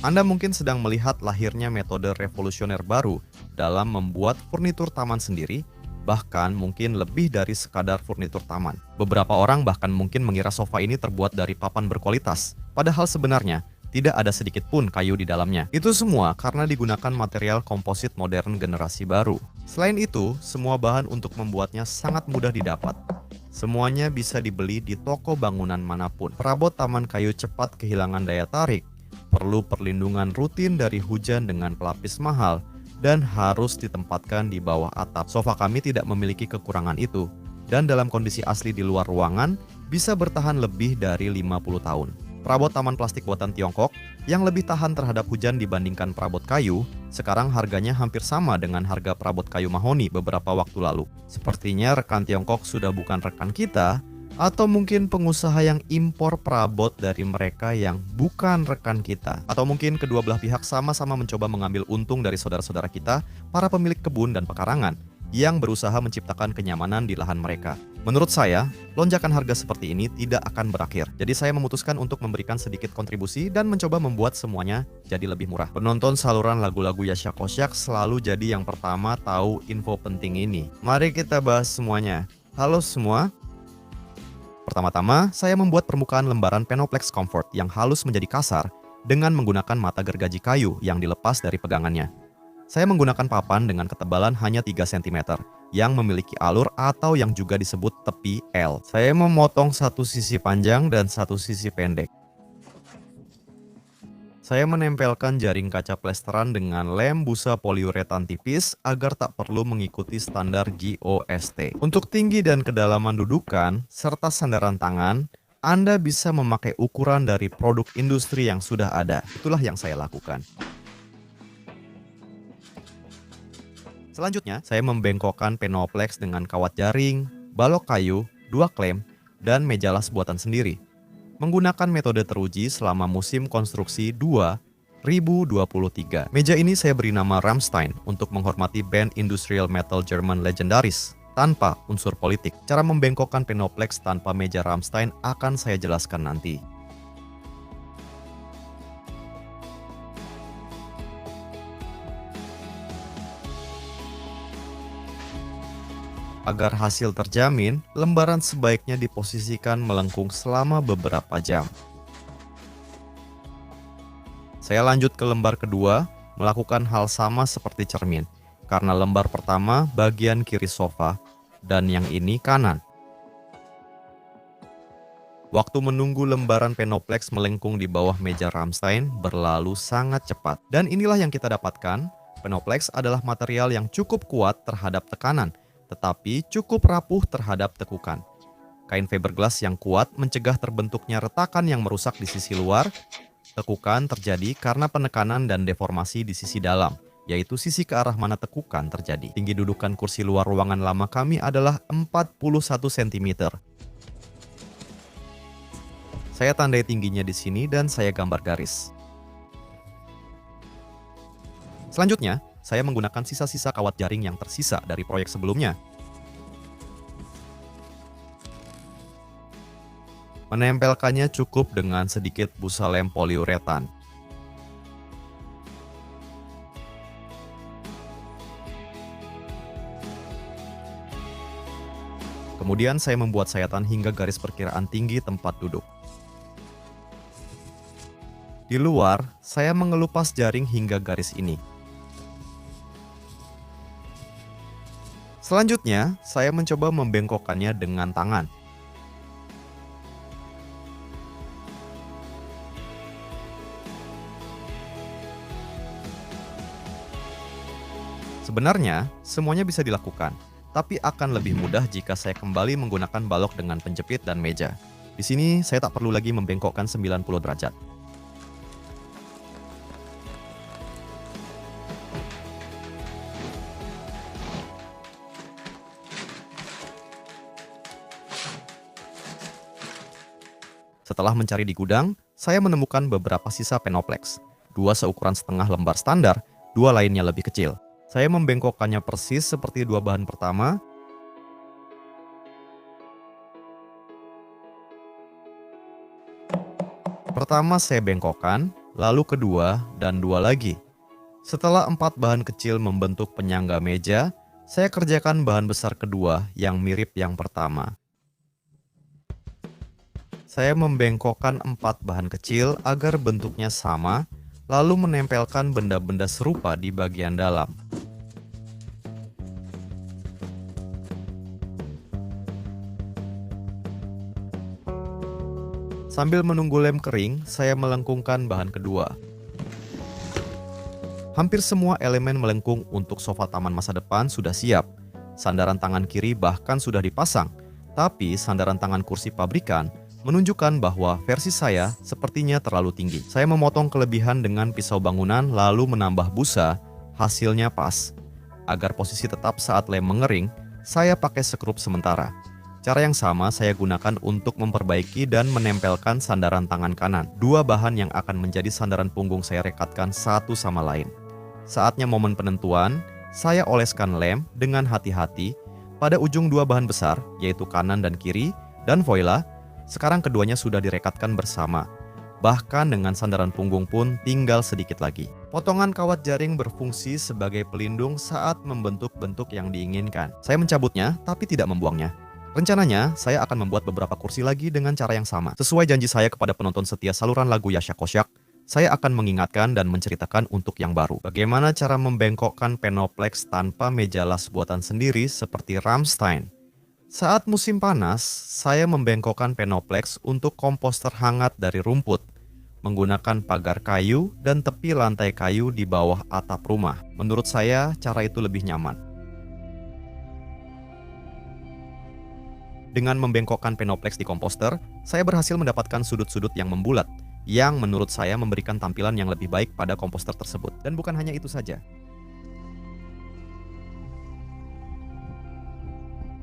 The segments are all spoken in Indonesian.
Anda mungkin sedang melihat lahirnya metode revolusioner baru dalam membuat furnitur taman sendiri, bahkan mungkin lebih dari sekadar furnitur taman. Beberapa orang bahkan mungkin mengira sofa ini terbuat dari papan berkualitas, padahal sebenarnya tidak ada sedikit pun kayu di dalamnya. Itu semua karena digunakan material komposit modern generasi baru. Selain itu, semua bahan untuk membuatnya sangat mudah didapat. Semuanya bisa dibeli di toko bangunan manapun. Perabot taman kayu cepat kehilangan daya tarik, perlu perlindungan rutin dari hujan dengan pelapis mahal, dan harus ditempatkan di bawah atap. Sofa kami tidak memiliki kekurangan itu, dan dalam kondisi asli di luar ruangan bisa bertahan lebih dari 50 tahun. Perabot taman plastik buatan Tiongkok yang lebih tahan terhadap hujan dibandingkan perabot kayu, sekarang harganya hampir sama dengan harga perabot kayu mahoni beberapa waktu lalu. Sepertinya rekan Tiongkok sudah bukan rekan kita, atau mungkin pengusaha yang impor perabot dari mereka yang bukan rekan kita. Atau mungkin kedua belah pihak sama-sama mencoba mengambil untung dari saudara-saudara kita, para pemilik kebun dan pekarangan, yang berusaha menciptakan kenyamanan di lahan mereka. Menurut saya, lonjakan harga seperti ini tidak akan berakhir. Jadi saya memutuskan untuk memberikan sedikit kontribusi dan mencoba membuat semuanya jadi lebih murah. Penonton saluran lagu-lagu Yasha Kosyak selalu jadi yang pertama tahu info penting ini. Mari kita bahas semuanya. Halo semua. Pertama-tama, saya membuat permukaan lembaran Penoplex Comfort yang halus menjadi kasar dengan menggunakan mata gergaji kayu yang dilepas dari pegangannya. Saya menggunakan papan dengan ketebalan hanya 3 cm yang memiliki alur atau yang juga disebut tepi L. Saya memotong satu sisi panjang dan satu sisi pendek. Saya menempelkan jaring kaca plesteran dengan lem busa poliuretan tipis agar tak perlu mengikuti standar GOST. Untuk tinggi dan kedalaman dudukan, serta sandaran tangan, Anda bisa memakai ukuran dari produk industri yang sudah ada. Itulah yang saya lakukan. Selanjutnya, saya membengkokkan Penoplex dengan kawat jaring, balok kayu, 2 klem, dan meja las buatan sendiri. Menggunakan metode teruji selama musim konstruksi 2023. Meja ini saya beri nama Rammstein untuk menghormati band industrial metal Jerman legendaris tanpa unsur politik. Cara membengkokkan Penoplex tanpa meja Rammstein akan saya jelaskan nanti. Agar hasil terjamin, lembaran sebaiknya diposisikan melengkung selama beberapa jam. Saya lanjut ke lembar kedua, melakukan hal sama seperti cermin, karena lembar pertama bagian kiri sofa, dan yang ini kanan. Waktu menunggu lembaran Penoplex melengkung di bawah meja Rammstein berlalu sangat cepat. Dan inilah yang kita dapatkan, Penoplex adalah material yang cukup kuat terhadap tekanan, tetapi cukup rapuh terhadap tekukan. Kain fiberglass yang kuat mencegah terbentuknya retakan yang merusak di sisi luar. Tekukan terjadi karena penekanan dan deformasi di sisi dalam, yaitu sisi ke arah mana tekukan terjadi. Tinggi dudukan kursi luar ruangan lama kami adalah 41 cm. Saya tandai tingginya di sini dan saya gambar garis. Selanjutnya, saya menggunakan sisa-sisa kawat jaring yang tersisa dari proyek sebelumnya. Menempelkannya cukup dengan sedikit busa lem poliuretan. Kemudian saya membuat sayatan hingga garis perkiraan tinggi tempat duduk. Di luar, saya mengelupas jaring hingga garis ini. Selanjutnya, saya mencoba membengkokkannya dengan tangan. Sebenarnya, semuanya bisa dilakukan, tapi akan lebih mudah jika saya kembali menggunakan balok dengan penjepit dan meja. Di sini, saya tak perlu lagi membengkokkan 90 derajat. Setelah mencari di gudang, saya menemukan beberapa sisa Penoplex. 2 seukuran setengah lembar standar, 2 lainnya lebih kecil. Saya membengkokkannya persis seperti 2 bahan pertama. Pertama saya bengkokkan, lalu kedua, dan dua lagi. Setelah 4 bahan kecil membentuk penyangga meja, saya kerjakan bahan besar kedua yang mirip yang pertama. Saya membengkokkan 4 bahan kecil agar bentuknya sama, lalu menempelkan benda-benda serupa di bagian dalam. Sambil menunggu lem kering, saya melengkungkan bahan kedua. Hampir semua elemen melengkung untuk sofa taman masa depan sudah siap. Sandaran tangan kiri bahkan sudah dipasang, tapi sandaran tangan kursi pabrikan menunjukkan bahwa versi saya sepertinya terlalu tinggi. Saya memotong kelebihan dengan pisau bangunan lalu menambah busa, hasilnya pas. Agar posisi tetap saat lem mengering, saya pakai sekrup sementara. Cara yang sama saya gunakan untuk memperbaiki dan menempelkan sandaran tangan kanan. 2 bahan yang akan menjadi sandaran punggung saya rekatkan satu sama lain. Saatnya momen penentuan, saya oleskan lem dengan hati-hati pada ujung 2 bahan besar, yaitu kanan dan kiri, dan voila. Sekarang keduanya sudah direkatkan bersama. Bahkan dengan sandaran punggung pun tinggal sedikit lagi. Potongan kawat jaring berfungsi sebagai pelindung saat membentuk bentuk yang diinginkan. Saya mencabutnya, tapi tidak membuangnya. Rencananya, saya akan membuat beberapa kursi lagi dengan cara yang sama. Sesuai janji saya kepada penonton setia saluran lagu Yasha Kosyak, saya akan mengingatkan dan menceritakan untuk yang baru. Bagaimana cara membengkokkan Penoplex tanpa meja las buatan sendiri seperti Rammstein. Saat musim panas, saya membengkokkan Penoplex untuk komposter hangat dari rumput, menggunakan pagar kayu dan tepi lantai kayu di bawah atap rumah. Menurut saya, cara itu lebih nyaman. Dengan membengkokkan Penoplex di komposter, saya berhasil mendapatkan sudut-sudut yang membulat, yang menurut saya memberikan tampilan yang lebih baik pada komposter tersebut. Dan bukan hanya itu saja.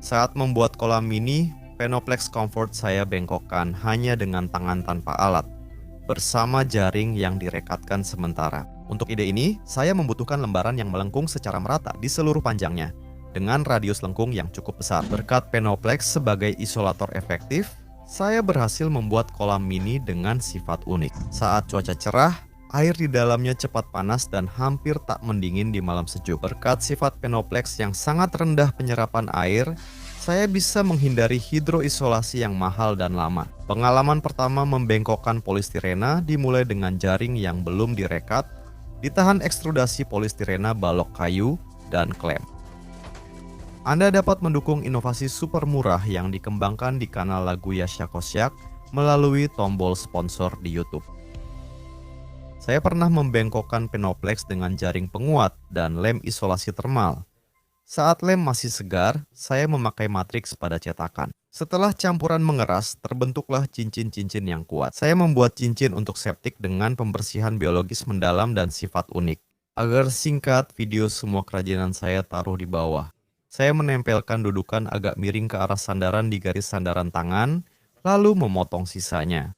Saat membuat kolam mini, Penoplex Comfort saya bengkokkan hanya dengan tangan tanpa alat, bersama jaring yang direkatkan sementara. Untuk ide ini, saya membutuhkan lembaran yang melengkung secara merata di seluruh panjangnya, dengan radius lengkung yang cukup besar. Berkat Penoplex sebagai isolator efektif, saya berhasil membuat kolam mini dengan sifat unik. Saat cuaca cerah, air di dalamnya cepat panas dan hampir tak mendingin di malam sejuk. Berkat sifat Penoplex yang sangat rendah penyerapan air, saya bisa menghindari hidroisolasi yang mahal dan lama. Pengalaman pertama membengkokkan polistirena dimulai dengan jaring yang belum direkat, ditahan ekstrudasi polistirena balok kayu, dan klem. Anda dapat mendukung inovasi super murah yang dikembangkan di kanal lagu Yasha Kosyak melalui tombol sponsor di YouTube. Saya pernah membengkokkan Penoplex dengan jaring penguat dan lem isolasi termal. Saat lem masih segar, saya memakai matriks pada cetakan. Setelah campuran mengeras, terbentuklah cincin-cincin yang kuat. Saya membuat cincin untuk septic dengan pembersihan biologis mendalam dan sifat unik. Agar singkat, video semua kerajinan saya taruh di bawah. Saya menempelkan dudukan agak miring ke arah sandaran di garis sandaran tangan, lalu memotong sisanya.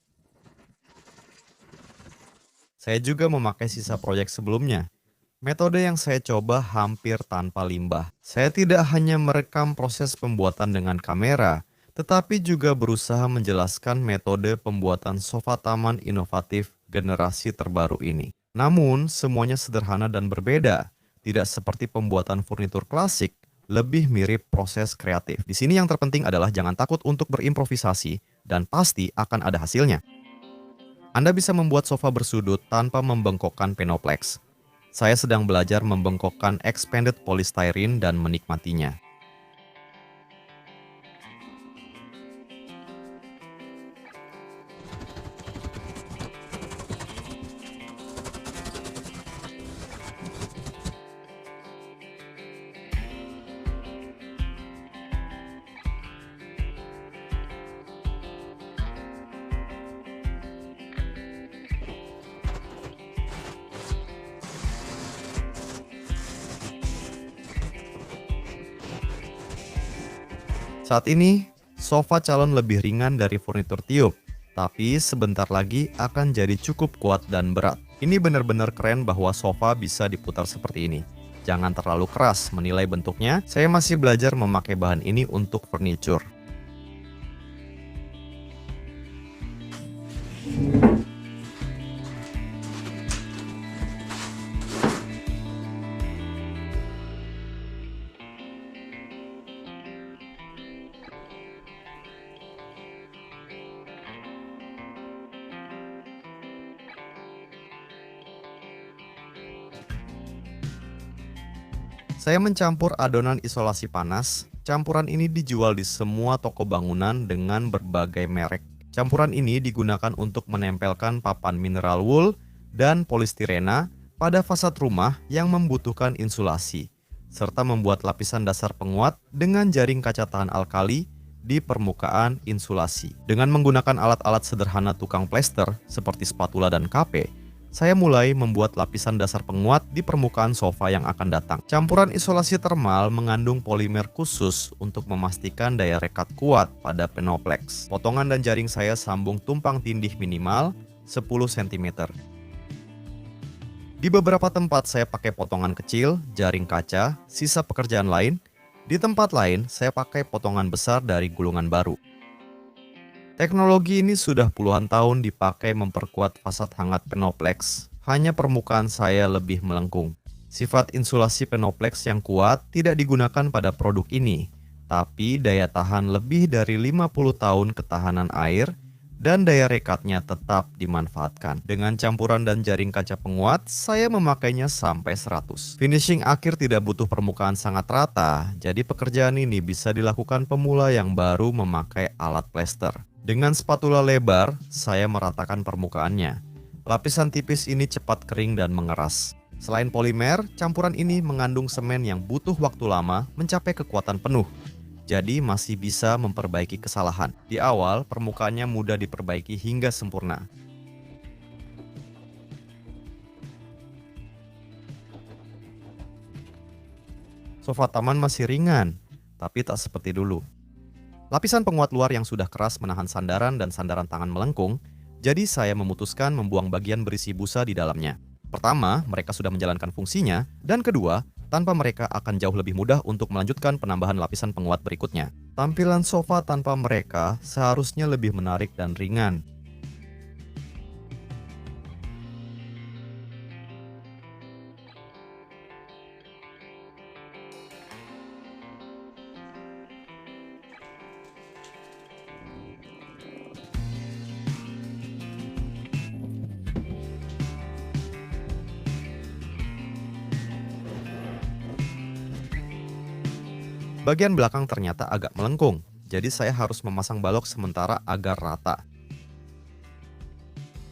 Saya juga memakai sisa proyek sebelumnya. Metode yang saya coba hampir tanpa limbah. Saya tidak hanya merekam proses pembuatan dengan kamera, tetapi juga berusaha menjelaskan metode pembuatan sofa taman inovatif generasi terbaru ini. Namun, semuanya sederhana dan berbeda. Tidak seperti pembuatan furnitur klasik, lebih mirip proses kreatif. Di sini yang terpenting adalah jangan takut untuk berimprovisasi dan pasti akan ada hasilnya. Anda bisa membuat sofa bersudut tanpa membengkokkan Penoplex. Saya sedang belajar membengkokkan expanded polystyrene dan menikmatinya. Saat ini, sofa calon lebih ringan dari furnitur tiup, tapi sebentar lagi akan jadi cukup kuat dan berat. Ini benar-benar keren bahwa sofa bisa diputar seperti ini. Jangan terlalu keras menilai bentuknya, saya masih belajar memakai bahan ini untuk furniture. Saya mencampur adonan isolasi panas. Campuran ini dijual di semua toko bangunan dengan berbagai merek. Campuran ini digunakan untuk menempelkan papan mineral wool dan polistirena pada fasad rumah yang membutuhkan insulasi, serta membuat lapisan dasar penguat dengan jaring kaca tahan alkali di permukaan insulasi. Dengan menggunakan alat-alat sederhana tukang plester seperti spatula dan kape, saya mulai membuat lapisan dasar penguat di permukaan sofa yang akan datang. Campuran isolasi termal mengandung polimer khusus untuk memastikan daya rekat kuat pada Penoplex. Potongan dan jaring saya sambung tumpang tindih minimal 10 cm. Di beberapa tempat saya pakai potongan kecil, jaring kaca, sisa pekerjaan lain. Di tempat lain, saya pakai potongan besar dari gulungan baru. Teknologi ini sudah puluhan tahun dipakai memperkuat fasad hangat Penoplex. Hanya permukaan saya lebih melengkung. Sifat insulasi Penoplex yang kuat tidak digunakan pada produk ini, tapi daya tahan lebih dari 50 tahun ketahanan air dan daya rekatnya tetap dimanfaatkan. Dengan campuran dan jaring kaca penguat, saya memakainya sampai 100. Finishing akhir tidak butuh permukaan sangat rata, jadi pekerjaan ini bisa dilakukan pemula yang baru memakai alat plester. Dengan spatula lebar, saya meratakan permukaannya. Lapisan tipis ini cepat kering dan mengeras. Selain polimer, campuran ini mengandung semen yang butuh waktu lama mencapai kekuatan penuh. Jadi masih bisa memperbaiki kesalahan. Di awal, permukaannya mudah diperbaiki hingga sempurna. Sofa taman masih ringan, tapi tak seperti dulu. Lapisan penguat luar yang sudah keras menahan sandaran dan sandaran tangan melengkung, jadi saya memutuskan membuang bagian berisi busa di dalamnya. Pertama, mereka sudah menjalankan fungsinya, dan kedua, tanpa mereka akan jauh lebih mudah untuk melanjutkan penambahan lapisan penguat berikutnya. Tampilan sofa tanpa mereka seharusnya lebih menarik dan ringan. Bagian belakang ternyata agak melengkung, jadi saya harus memasang balok sementara agar rata.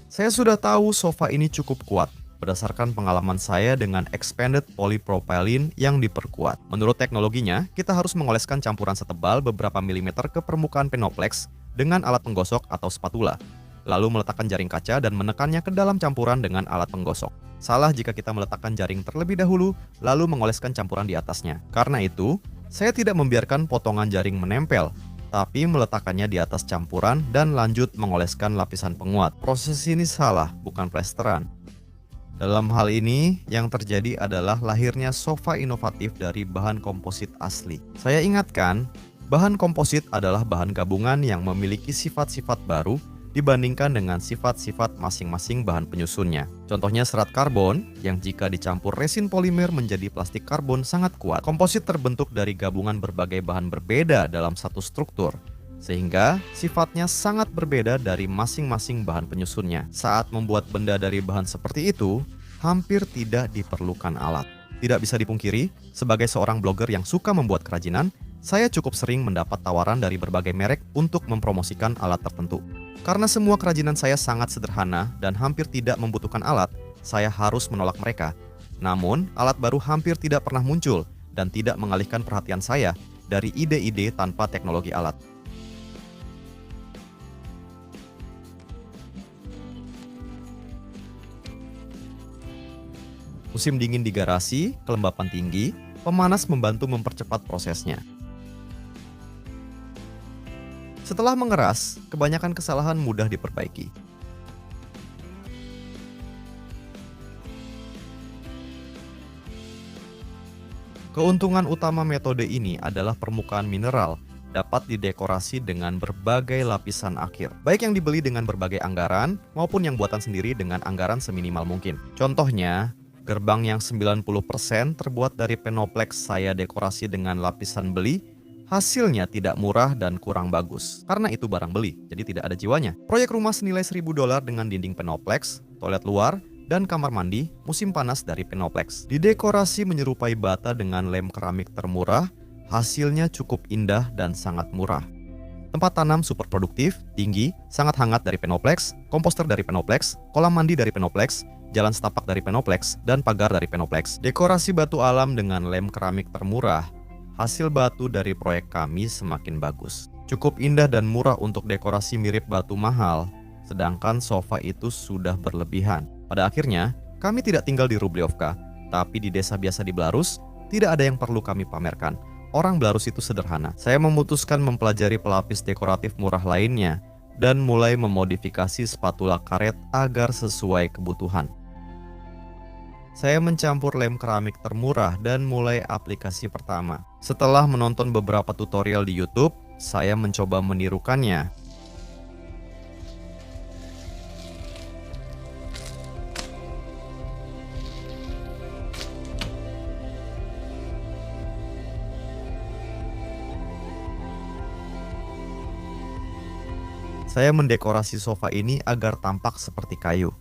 Saya sudah tahu sofa ini cukup kuat, berdasarkan pengalaman saya dengan expanded polypropylene yang diperkuat. Menurut teknologinya, kita harus mengoleskan campuran setebal beberapa milimeter ke permukaan Penoplex dengan alat penggosok atau spatula, lalu meletakkan jaring kaca dan menekannya ke dalam campuran dengan alat penggosok. Salah jika kita meletakkan jaring terlebih dahulu, lalu mengoleskan campuran di atasnya. Karena itu, saya tidak membiarkan potongan jaring menempel, tapi meletakkannya di atas campuran dan lanjut mengoleskan lapisan penguat. Proses ini salah, bukan plesteran. Dalam hal ini, yang terjadi adalah lahirnya sofa inovatif dari bahan komposit asli. Saya ingatkan, bahan komposit adalah bahan gabungan yang memiliki sifat-sifat baru dibandingkan dengan sifat-sifat masing-masing bahan penyusunnya. Contohnya serat karbon, yang jika dicampur resin polimer menjadi plastik karbon sangat kuat. Komposit terbentuk dari gabungan berbagai bahan berbeda dalam satu struktur, sehingga sifatnya sangat berbeda dari masing-masing bahan penyusunnya. Saat membuat benda dari bahan seperti itu, hampir tidak diperlukan alat. Tidak bisa dipungkiri, sebagai seorang blogger yang suka membuat kerajinan, saya cukup sering mendapat tawaran dari berbagai merek untuk mempromosikan alat tertentu. Karena semua kerajinan saya sangat sederhana dan hampir tidak membutuhkan alat, saya harus menolak mereka. Namun, alat baru hampir tidak pernah muncul dan tidak mengalihkan perhatian saya dari ide-ide tanpa teknologi alat. Musim dingin di garasi, kelembapan tinggi, pemanas membantu mempercepat prosesnya. Setelah mengeras, kebanyakan kesalahan mudah diperbaiki. Keuntungan utama metode ini adalah permukaan mineral dapat didekorasi dengan berbagai lapisan akhir, baik yang dibeli dengan berbagai anggaran maupun yang buatan sendiri dengan anggaran seminimal mungkin. Contohnya, gerbang yang 90% terbuat dari Penoplex saya dekorasi dengan lapisan beli. Hasilnya tidak murah dan kurang bagus, karena itu barang beli, jadi tidak ada jiwanya. Proyek rumah senilai $1.000 dengan dinding Penoplex, toilet luar, dan kamar mandi musim panas dari Penoplex. Didekorasi menyerupai bata dengan lem keramik termurah, hasilnya cukup indah dan sangat murah. Tempat tanam super produktif, tinggi, sangat hangat dari Penoplex, komposter dari Penoplex, kolam mandi dari Penoplex, jalan setapak dari Penoplex, dan pagar dari Penoplex. Dekorasi batu alam dengan lem keramik termurah, hasil batu dari proyek kami semakin bagus. Cukup indah dan murah untuk dekorasi mirip batu mahal, sedangkan sofa itu sudah berlebihan. Pada akhirnya, kami tidak tinggal di Rubliovka, tapi di desa biasa di Belarus, tidak ada yang perlu kami pamerkan. Orang Belarus itu sederhana. Saya memutuskan mempelajari pelapis dekoratif murah lainnya dan mulai memodifikasi spatula karet agar sesuai kebutuhan. Saya mencampur lem keramik termurah dan mulai aplikasi pertama. Setelah menonton beberapa tutorial di YouTube, saya mencoba menirukannya. Saya mendekorasi sofa ini agar tampak seperti kayu.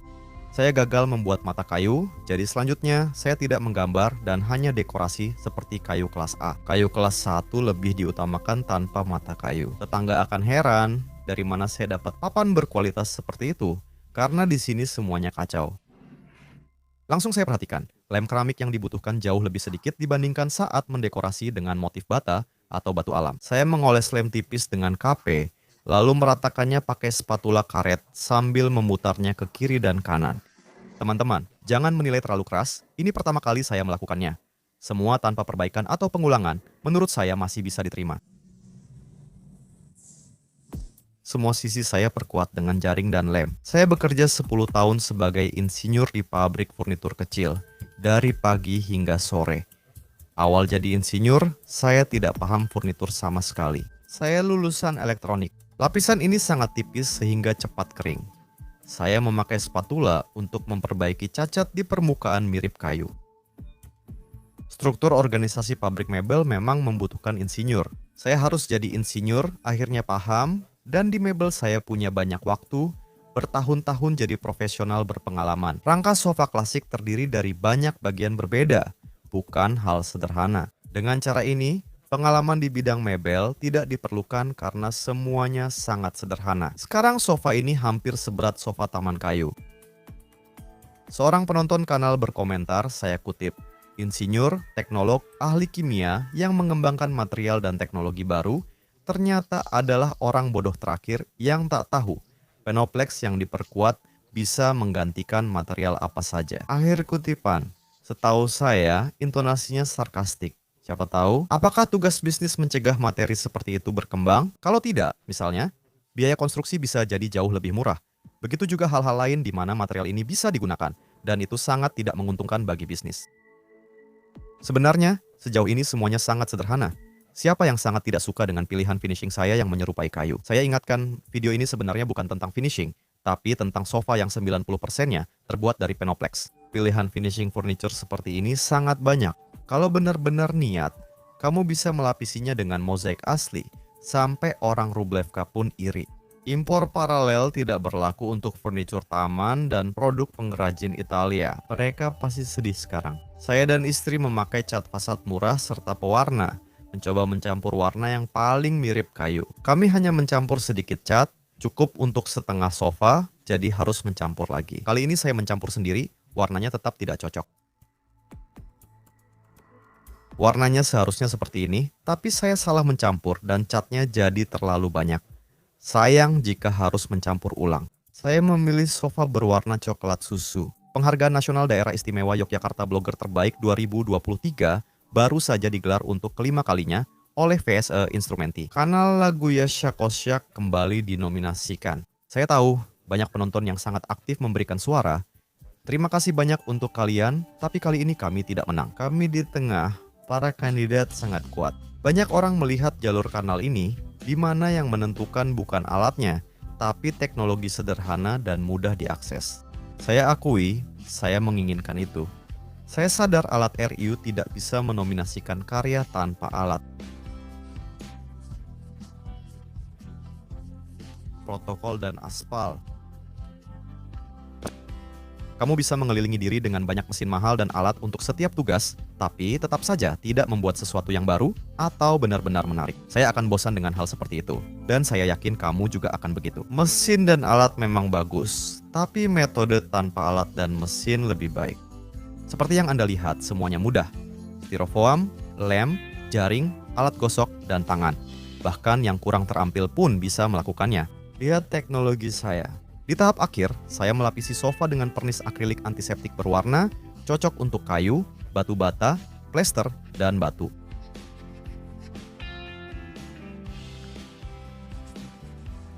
Saya gagal membuat mata kayu, jadi selanjutnya saya tidak menggambar dan hanya dekorasi seperti kayu kelas A. Kayu kelas 1 lebih diutamakan tanpa mata kayu. Tetangga akan heran dari mana saya dapat papan berkualitas seperti itu, karena di sini semuanya kacau. Langsung saya perhatikan, lem keramik yang dibutuhkan jauh lebih sedikit dibandingkan saat mendekorasi dengan motif bata atau batu alam. Saya mengoles lem tipis dengan KP, lalu meratakannya pakai spatula karet sambil memutarnya ke kiri dan kanan. Teman-teman, jangan menilai terlalu keras, ini pertama kali saya melakukannya. Semua tanpa perbaikan atau pengulangan, menurut saya masih bisa diterima. Semua sisi saya perkuat dengan jaring dan lem. Saya bekerja 10 tahun sebagai insinyur di pabrik furnitur kecil, dari pagi hingga sore. Awal jadi insinyur, saya tidak paham furnitur sama sekali. Saya lulusan elektronik. Lapisan ini sangat tipis sehingga cepat kering. Saya memakai spatula untuk memperbaiki cacat di permukaan mirip kayu. Struktur organisasi pabrik mebel memang membutuhkan insinyur. Saya harus jadi insinyur, akhirnya paham, dan di mebel saya punya banyak waktu, bertahun-tahun jadi profesional berpengalaman. Rangka sofa klasik terdiri dari banyak bagian berbeda, bukan hal sederhana. Dengan cara ini, pengalaman di bidang mebel tidak diperlukan karena semuanya sangat sederhana. Sekarang sofa ini hampir seberat sofa taman kayu. Seorang penonton kanal berkomentar, saya kutip, "Insinyur, teknolog, ahli kimia yang mengembangkan material dan teknologi baru, ternyata adalah orang bodoh terakhir yang tak tahu Penoplex yang diperkuat bisa menggantikan material apa saja." Akhir kutipan. Setahu saya, intonasinya sarkastik. Siapa tahu, apakah tugas bisnis mencegah materi seperti itu berkembang? Kalau tidak, misalnya, biaya konstruksi bisa jadi jauh lebih murah. Begitu juga hal-hal lain di mana material ini bisa digunakan, dan itu sangat tidak menguntungkan bagi bisnis. Sebenarnya, sejauh ini semuanya sangat sederhana. Siapa yang sangat tidak suka dengan pilihan finishing saya yang menyerupai kayu? Saya ingatkan, video ini sebenarnya bukan tentang finishing, tapi tentang sofa yang 90%-nya terbuat dari Penoplex. Pilihan finishing furniture seperti ini sangat banyak. Kalau benar-benar niat, kamu bisa melapisinya dengan mozaik asli, sampai orang Rubliovka pun iri. Impor paralel tidak berlaku untuk furnitur taman dan produk pengrajin Italia. Mereka pasti sedih sekarang. Saya dan istri memakai cat fasad murah serta pewarna, mencoba mencampur warna yang paling mirip kayu. Kami hanya mencampur sedikit cat, cukup untuk setengah sofa, jadi harus mencampur lagi. Kali ini saya mencampur sendiri, warnanya tetap tidak cocok. Warnanya seharusnya seperti ini, tapi saya salah mencampur dan catnya jadi terlalu banyak. Sayang jika harus mencampur ulang. Saya memilih sofa berwarna coklat susu. Penghargaan Nasional Daerah Istimewa Yogyakarta Blogger Terbaik 2023 baru saja digelar untuk kelima kalinya oleh VSE Instrumenti. Kanal Laguya Shakosyak kembali dinominasikan. Saya tahu banyak penonton yang sangat aktif memberikan suara. Terima kasih banyak untuk kalian, tapi kali ini kami tidak menang. Kami di tengah, para kandidat sangat kuat. Banyak orang melihat jalur kanal ini, di mana yang menentukan bukan alatnya, tapi teknologi sederhana dan mudah diakses. Saya akui, saya menginginkan itu. Saya sadar alat RIU tidak bisa menominasikan karya tanpa alat. Protokol dan aspal. Kamu bisa mengelilingi diri dengan banyak mesin mahal dan alat untuk setiap tugas, tapi tetap saja tidak membuat sesuatu yang baru atau benar-benar menarik. Saya akan bosan dengan hal seperti itu, dan saya yakin kamu juga akan begitu. Mesin dan alat memang bagus, tapi metode tanpa alat dan mesin lebih baik. Seperti yang Anda lihat, semuanya mudah. Styrofoam, lem, jaring, alat gosok, dan tangan. Bahkan yang kurang terampil pun bisa melakukannya. Lihat teknologi saya. Di tahap akhir, saya melapisi sofa dengan pernis akrilik antiseptik berwarna, cocok untuk kayu, batu bata, plester, dan batu.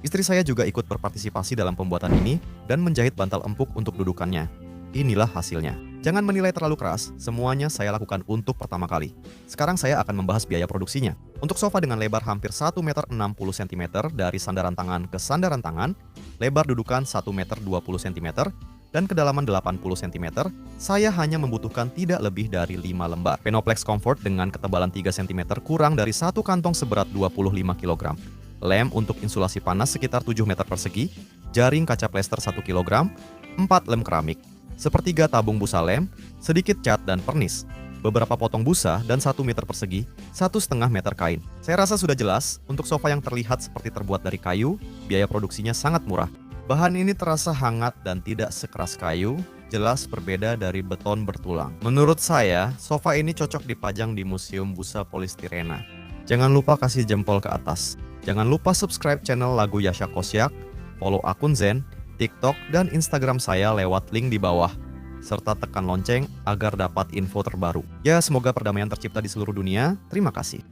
Istri saya juga ikut berpartisipasi dalam pembuatan ini dan menjahit bantal empuk untuk dudukannya. Inilah hasilnya. Jangan menilai terlalu keras, semuanya saya lakukan untuk pertama kali. Sekarang saya akan membahas biaya produksinya. Untuk sofa dengan lebar hampir 1 meter 60 cm dari sandaran tangan ke sandaran tangan, lebar dudukan 1 meter 20 cm, dan kedalaman 80 cm, saya hanya membutuhkan tidak lebih dari 5 lembar. Penoplex Comfort dengan ketebalan 3 cm kurang dari satu kantong seberat 25 kg. Lem untuk insulasi panas sekitar 7 meter persegi, jaring kaca plester 1 kg, 4 lem keramik, sepertiga tabung busa lem, sedikit cat dan pernis, beberapa potong busa dan 1 meter persegi, 1,5 meter kain. Saya rasa sudah jelas, untuk sofa yang terlihat seperti terbuat dari kayu, biaya produksinya sangat murah. Bahan ini terasa hangat dan tidak sekeras kayu, jelas berbeda dari beton bertulang. Menurut saya, sofa ini cocok dipajang di Museum Busa Polistirena. Jangan lupa kasih jempol ke atas. Jangan lupa subscribe channel Lagu Yasha Kosyak, follow akun Zen, TikTok, dan Instagram saya lewat link di bawah, serta tekan lonceng agar dapat info terbaru. Ya, semoga perdamaian tercipta di seluruh dunia. Terima kasih.